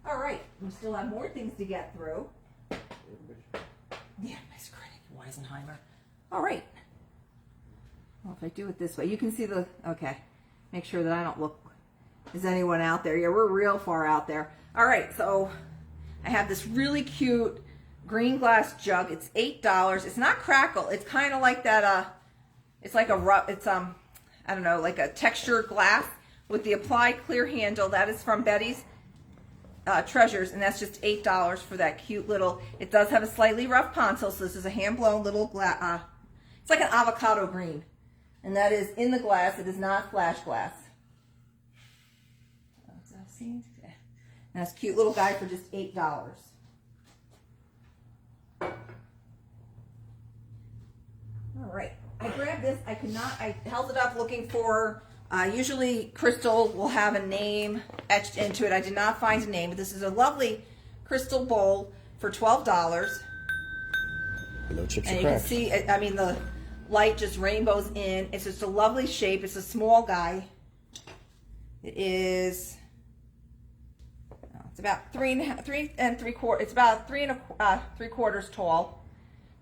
All right, we still have more things to get through. Yeah, nice critic, Weisenheimer. All right. Well, if I do it this way, you can see the. Okay, make sure that I don't look. Is anyone out there? Yeah, we're real far out there. All right, so I have this really cute green glass jug. It's $8. It's not crackle. It's kind of like that. It's like a rough. It's I don't know, like a textured glass with the applied clear handle. That is from Betty's Treasures, and that's just $8 for that cute little. It does have a slightly rough pontil, so this is a hand blown little glass. It's like an avocado green, and that is in the glass. It is not flash glass. And that's a cute little guy for just $8. All right, I grabbed this. I held it up looking for, usually crystal will have a name etched into it. I did not find a name, but this is a lovely crystal bowl for $12. No chips And or you can cracks. see, I mean, the light just rainbows in. It's just a lovely shape. It's a small guy. It is... It's about 3 3/4. It's about 3 3/4 tall.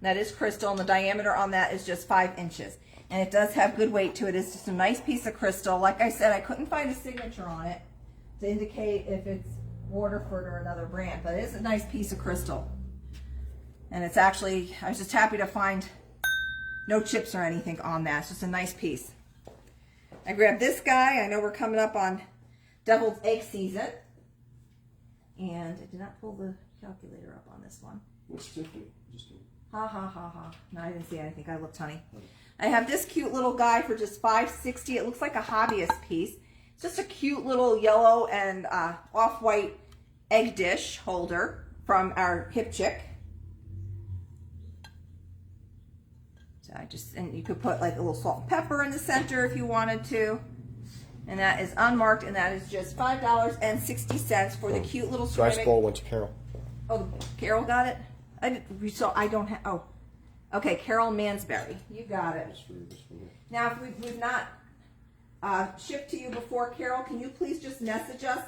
That is crystal, and the diameter on that is just 5 inches. And it does have good weight to it. It's just a nice piece of crystal. Like I said, I couldn't find a signature on it to indicate if it's Waterford or another brand, but it is a nice piece of crystal. And it's actually, I was just happy to find no chips or anything on that. It's just a nice piece. I grabbed this guy. I know we're coming up on deviled egg season. And I did not pull the calculator up on this one. What's Tiffany? Just Ha ha ha ha. No, I didn't see anything. I looked, honey. I have this cute little guy for just $5.60. It looks like a hobbyist piece. It's just a cute little yellow and off-white egg dish holder from our hip chick. So and you could put like a little salt and pepper in the center if you wanted to. And that is unmarked, and that is just $5.60 for the cute little ceramic. Rice bowl went to Carol. Oh, Carol got it? I don't have, oh. Okay, Carol Mansberry. You got it. Now, if we've not shipped to you before, Carol, can you please just message us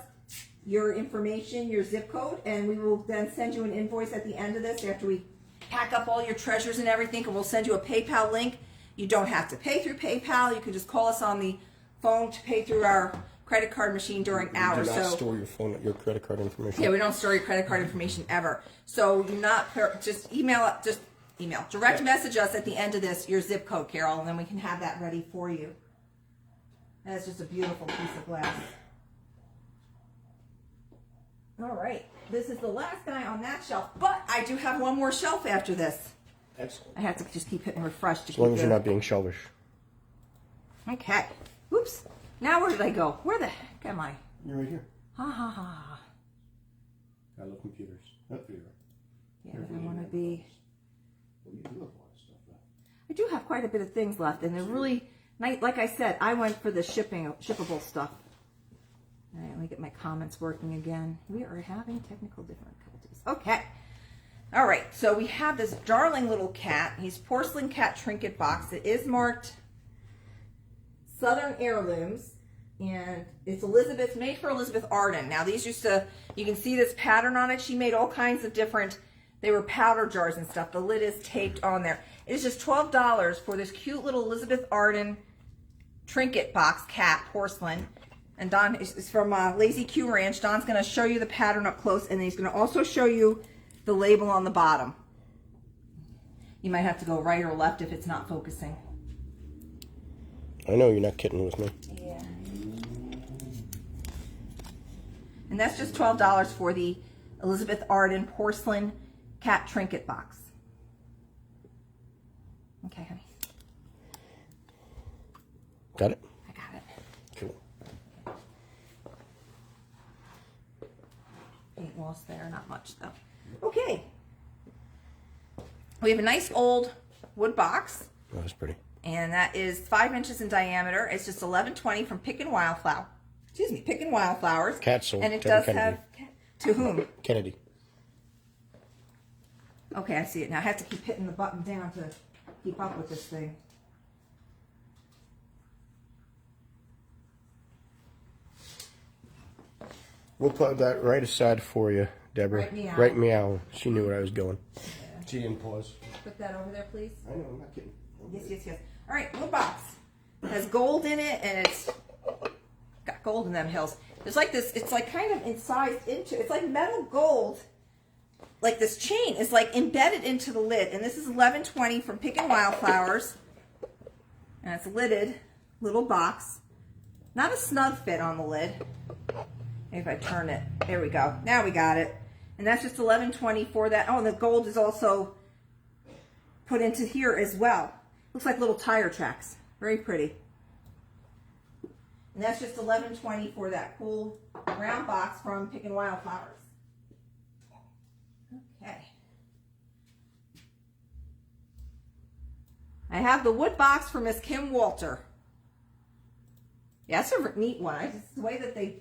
your information, your zip code, and we will then send you an invoice at the end of this after we pack up all your treasures and everything, and we'll send you a PayPal link. You don't have to pay through PayPal. You can just call us on the phone to pay through our credit card machine during hours. Do not store your credit card information. Yeah, we don't store your credit card information ever. So just email direct message us at the end of this your zip code, Carol, and then we can have that ready for you. And it's just a beautiful piece of glass. All right, this is the last guy on that shelf, but I do have one more shelf after this. Excellent. I have to just keep hitting refresh to As long as you're not being selfish. Okay. Oops. Now where did I go? Where the heck am I? You're right here. Ha ha ha. I love computers. Not for you. Yeah, but I want to be. Well, you do have a lot of stuff left. I do have quite a bit of things left, and they're really nice. Like I said, I went for the shippable stuff. All right, let me get my comments working again. We are having technical difficulties. Okay. All right, so we have this darling little cat. He's porcelain cat trinket box. It is marked Southern Heirlooms, and it's made for Elizabeth Arden. Now these you can see this pattern on it. She made all kinds of different, they were powder jars and stuff. The lid is taped on there. It is just $12 for this cute little Elizabeth Arden trinket box cat porcelain. And Don is from Lazy Q Ranch. Don's going to show you the pattern up close, and then he's going to also show you the label on the bottom. You might have to go right or left if it's not focusing. I know you're not kidding with me. Yeah. And that's just $12 for the Elizabeth Arden porcelain cat trinket box. Okay, honey. Got it? I got it. Cool. Ain't lost there, not much though. Okay. We have a nice old wood box. Oh, that's pretty. And that is 5 inches in diameter. It's just $11.20 from Pick and Wildflower. Excuse me, Pick and Wildflowers. Cat sold. And it Kevin does Kennedy. have to whom? Kennedy. Okay, I see it now. I have to keep hitting the button down to keep up with this thing. We'll plug that right aside for you, Deborah. Right meow. Right meow. She knew where I was going. Yeah. She didn't pause. Put that over there, please. I know, I'm not kidding. Yes, yes, yes. All right, little box. It has gold in it, and it's got gold in them hills. There's like this, it's like kind of incised into, it's like metal gold. Like this chain is like embedded into the lid. And this is $11.20 from Pick and Wildflowers. And it's a lidded little box. Not a snug fit on the lid. Maybe if I turn it. There we go. Now we got it. And that's just $11.20 for that. Oh, and the gold is also put into here as well. Looks like little tire tracks. Very pretty. And that's just $11.20 for that cool round box from Pick and Wildflowers. Okay. I have the wood box for Miss Kim Walter. Yeah, that's a neat one. I just, the way that I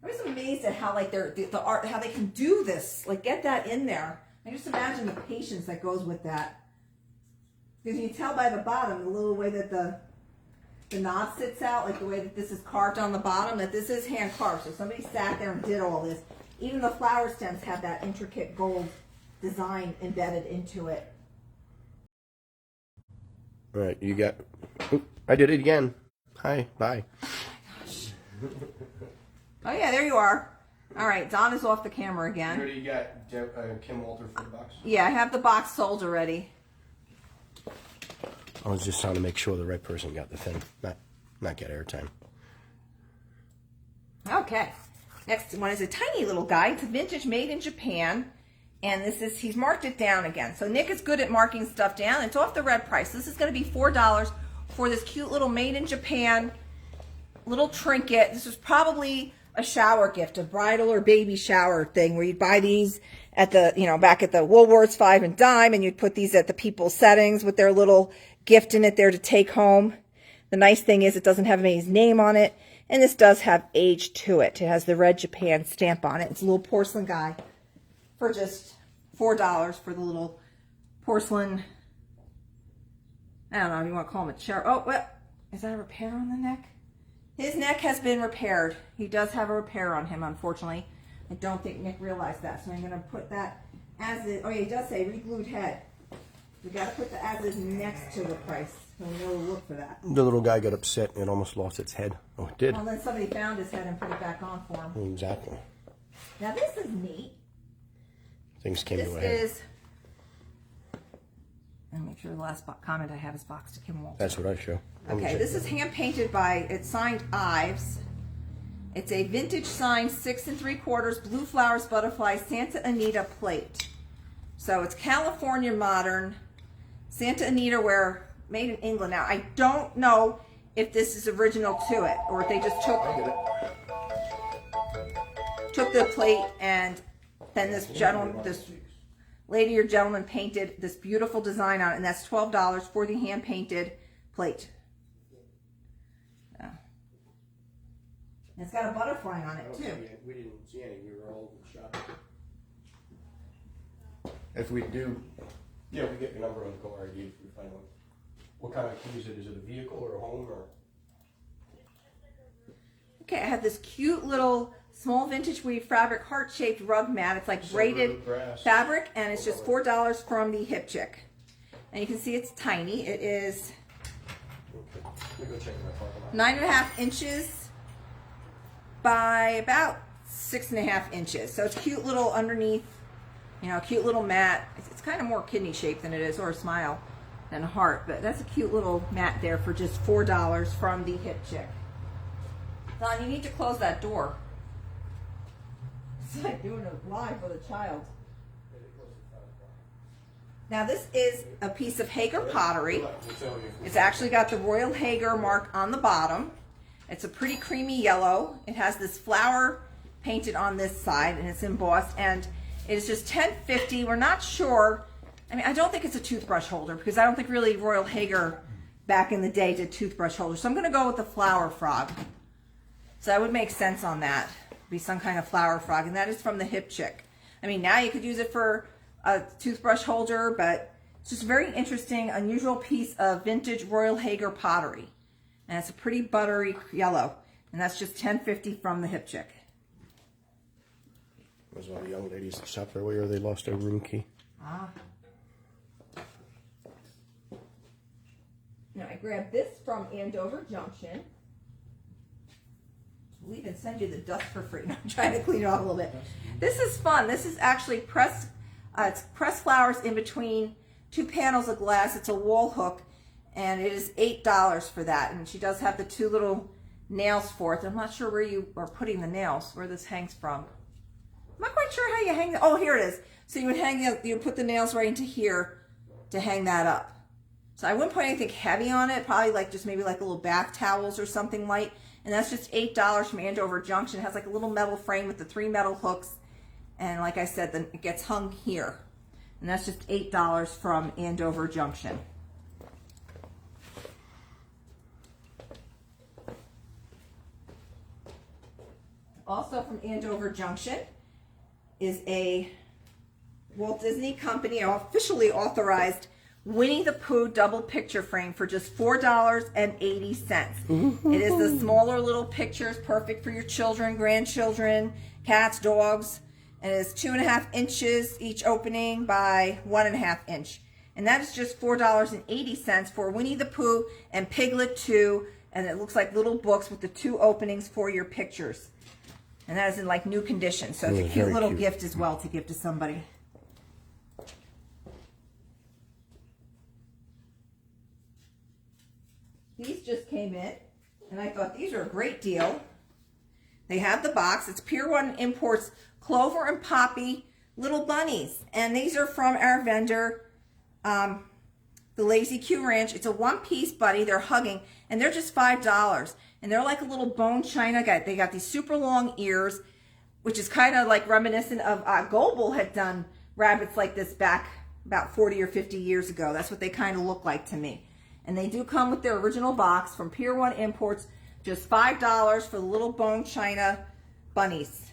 was amazed at how like the art, how they can do this, like get that in there. I just imagine the patience that goes with that. Because you can tell by the bottom, the little way that the knob sits out, like the way that this is carved on the bottom, that this is hand carved. So somebody sat there and did all this. Even the flower stems have that intricate gold design embedded into it. All right, you got... Oop, I did it again. Hi, bye. Oh my gosh. Oh yeah, there you are. All right, Don is off the camera again. You got Kim Walter for the box? Yeah, I have the box sold already. I was just trying to make sure the right person got the thing, not get airtime. Okay. Next one is a tiny little guy. It's a vintage made in Japan. And this is, he's marked it down again. So Nick is good at marking stuff down. It's off the red price. This is going to be $4 for this cute little made in Japan little trinket. This was probably a shower gift, a bridal or baby shower thing where you'd buy these at the, you know, back at the Woolworths 5 and dime, and you'd put these at the people's settings with their little gift in it there to take home. The nice thing is it doesn't have anybody's name on it, and this does have age to it. It has the red Japan stamp on it. It's a little porcelain guy for just $4 for the little porcelain, I don't know if you want to call him a chair. Oh, what? Is that a repair on the neck? His neck has been repaired. He does have a repair on him, unfortunately. I don't think Nick realized that, so I'm going to put that as is. Oh, yeah, he does say re-glued head. We got to put the as is next to the price, so we know to look for that. The little guy got upset and it almost lost its head. Oh, it did? Well, then somebody found his head and put it back on for him. Exactly. Now, this is neat. Things came to a head. This is... Let me make sure the last comment I have is box to Kim Walter. That's what I show. Okay, this is hand painted by, it's signed Ives. It's a vintage signed 6 3/4 blue flowers butterfly Santa Anita plate. So it's California modern Santa Anita ware made in England. Now I don't know if this is original to it or if they just took the plate and then this gentleman, this lady or gentleman painted this beautiful design on it, and that's $12 for the hand painted plate. It's got a butterfly on it, too. We didn't see any. We were all shopping. If we do, yeah, we get your number on the caller ID if we find one. What kind of key is it? Is it a vehicle or a home or? Okay, I have this cute little small vintage weave fabric heart-shaped rug mat. It's like braided fabric, and it's just $4 from the Hip Chick. And you can see it's tiny. It is 9.5 inches by about 6.5 inches. So it's cute little underneath, you know, cute little mat. It's kind of more kidney shaped than it is, or a smile, and a heart. But that's a cute little mat there for just $4 from the Hip Chick. Don, you need to close that door. It's like doing a live with a child. Now this is a piece of Hager pottery. It's actually got the Royal Hager mark on the bottom. It's a pretty creamy yellow. It has this flower painted on this side and it's embossed, and it is just $10.50. We're not sure. I mean, I don't think it's a toothbrush holder because I don't think really Royal Hager back in the day did toothbrush holders. So I'm going to go with the flower frog. So that would make sense on that. Be some kind of flower frog, and that is from the Hip Chick. I mean, now you could use it for a toothbrush holder, but it's just a very interesting, unusual piece of vintage Royal Hager pottery. And it's a pretty buttery yellow. And that's just $10.50 from the Hip Chick. There's one of the young ladies that shopped earlier. They lost their room key. Ah. Now I grabbed this from Andover Junction. We'll even send you the dust for free. I'm trying to clean it off a little bit. This is fun. This is actually pressed flowers in between two panels of glass. It's a wall hook, and it is $8 for that. And she does have the two little nails for it. I'm not sure where you are putting the nails, where this hangs from. I'm not quite sure how you hang. Oh, here it is. So you would you would put the nails right into here to hang that up. So I wouldn't put anything heavy on it. Probably like just maybe like a little bath towels or something light. And that's just $8 from Andover Junction. It has like a little metal frame with the 3 metal hooks. And like I said, then it gets hung here. And that's just $8 from Andover Junction. Also from Andover Junction is a Walt Disney Company officially authorized Winnie the Pooh double picture frame for just $4.80. It is the smaller little pictures, perfect for your children, grandchildren, cats, dogs. And it is 2.5 inches each opening by 1.5 inch. And that is just $4.80 for Winnie the Pooh and Piglet 2. And it looks like little books with the 2 openings for your pictures. And that is in like new condition. So it's a cute little gift as well to give to somebody. These just came in, and I thought these are a great deal. They have the box. It's Pier 1 Imports Clover and Poppy little bunnies. And these are from our vendor, the Lazy Q Ranch. It's a one-piece bunny. They're hugging, and they're just $5. And they're like a little bone china guy. They got these super long ears, which is kind of like reminiscent of Goebel had done rabbits like this back about 40 or 50 years ago. That's what they kind of look like to me. And they do come with their original box from Pier 1 Imports. Just $5 for the little bone china bunnies.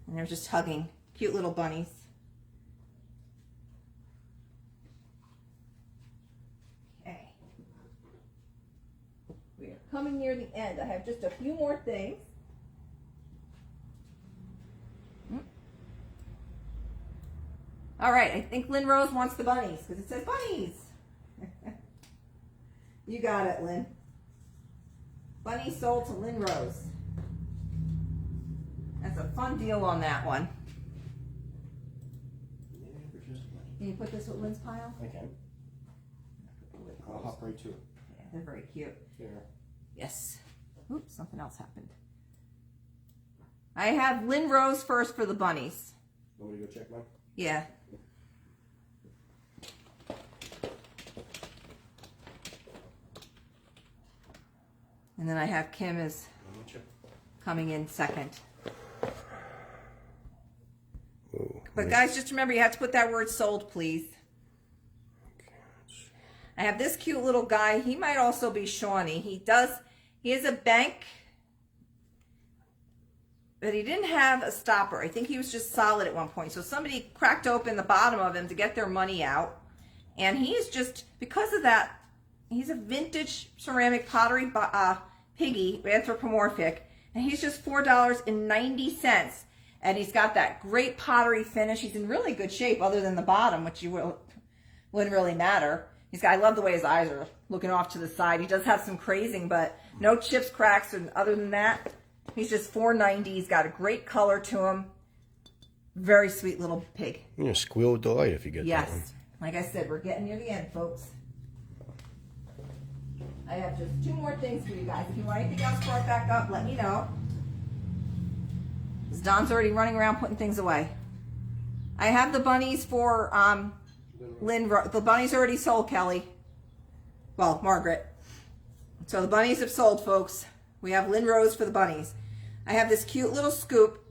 And they're just hugging. Cute little bunnies. Okay. We are coming near the end. I have just a few more things. All right. I think Lynn Rose wants the bunnies because it says bunnies. You got it, Lynn. Bunny sold to Lynn Rose. That's a fun deal on that one. Can you put this with Lynn's pile? I can. I'll hop right to it. Yeah, they're very cute. Yeah. Yes. Oops, something else happened. I have Lynn Rose first for the bunnies. Want me to go check mine? Yeah. And then I have Kim is coming in second. Ooh, but guys, just remember you have to put that word sold, please. I have this cute little guy. He might also be Shawnee. He is a bank, but he didn't have a stopper. I think he was just solid at one point. So somebody cracked open the bottom of him to get their money out. And he's just, because of that, he's a vintage ceramic pottery piggy, anthropomorphic, and he's just $4.90. And he's got that great pottery finish. He's in really good shape other than the bottom, which wouldn't really matter. I love the way his eyes are looking off to the side. He does have some crazing, but no chips, cracks, and other than that, he's just $4.90. He's got a great color to him. Very sweet little pig. You're gonna squeal with delight if you get that one. Yes. Like I said, we're getting near the end, folks. I have just 2 more things for you guys. If you want anything else brought back up, let me know. Don's already running around putting things away. I have the bunnies for Lynn. The bunnies already sold, Kelly. Well, Margaret. So the bunnies have sold, folks. We have Lynn Rose for the bunnies. I have this cute little scoop.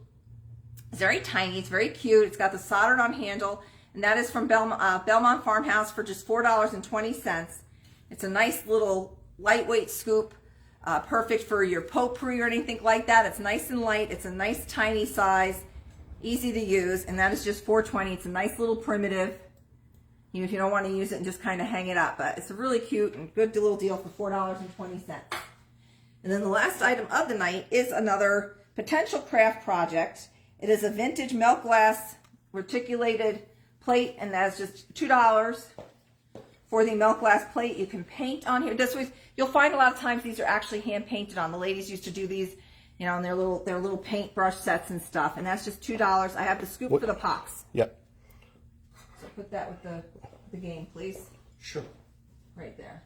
It's very tiny. It's very cute. It's got the soldered on handle. And that is from Belmont Farmhouse for just $4.20. It's a nice little lightweight scoop. Perfect for your potpourri or anything like that. It's nice and light. It's a nice tiny size. Easy to use. And that is just $4.20. It's a nice little primitive. You know, if you don't want to use it and just kind of hang it up. But it's a really cute and good little deal for $4.20. And then the last item of the night is another potential craft project. It is a vintage milk glass reticulated plate, and that's just $2 for the milk glass plate. You can paint on here. This way, you'll find a lot of times these are actually hand painted on. The ladies used to do these, you know, in their little paintbrush sets and stuff. And that's just $2. I have the scoop for the pots. Yep. So put that with the game, please. Sure. Right there.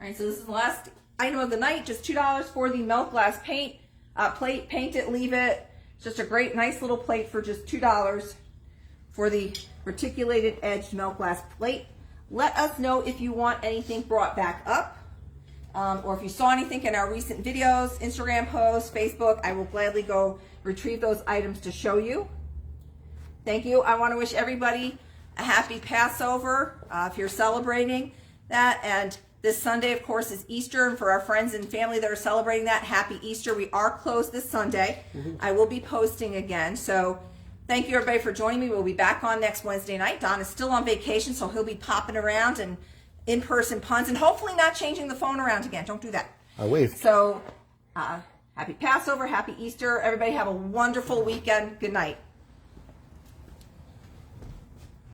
All right, so this is the last item of the night. Just $2 for the milk glass plate. Paint it, leave it. It's just a great, nice little plate for just $2 for the reticulated edged milk glass plate. Let us know if you want anything brought back up, or if you saw anything in our recent videos, Instagram posts, Facebook. I will gladly go retrieve those items to show you. Thank you. I want to wish everybody a happy Passover if you're celebrating that. And this Sunday, of course, is Easter. And for our friends and family that are celebrating that, happy Easter. We are closed this Sunday. I will be posting again. So thank you, everybody, for joining me. We'll be back on next Wednesday night. Don is still on vacation, so he'll be popping around and in-person puns and hopefully not changing the phone around again. Don't do that. I wave. So happy Passover, happy Easter. Everybody have a wonderful weekend. Good night.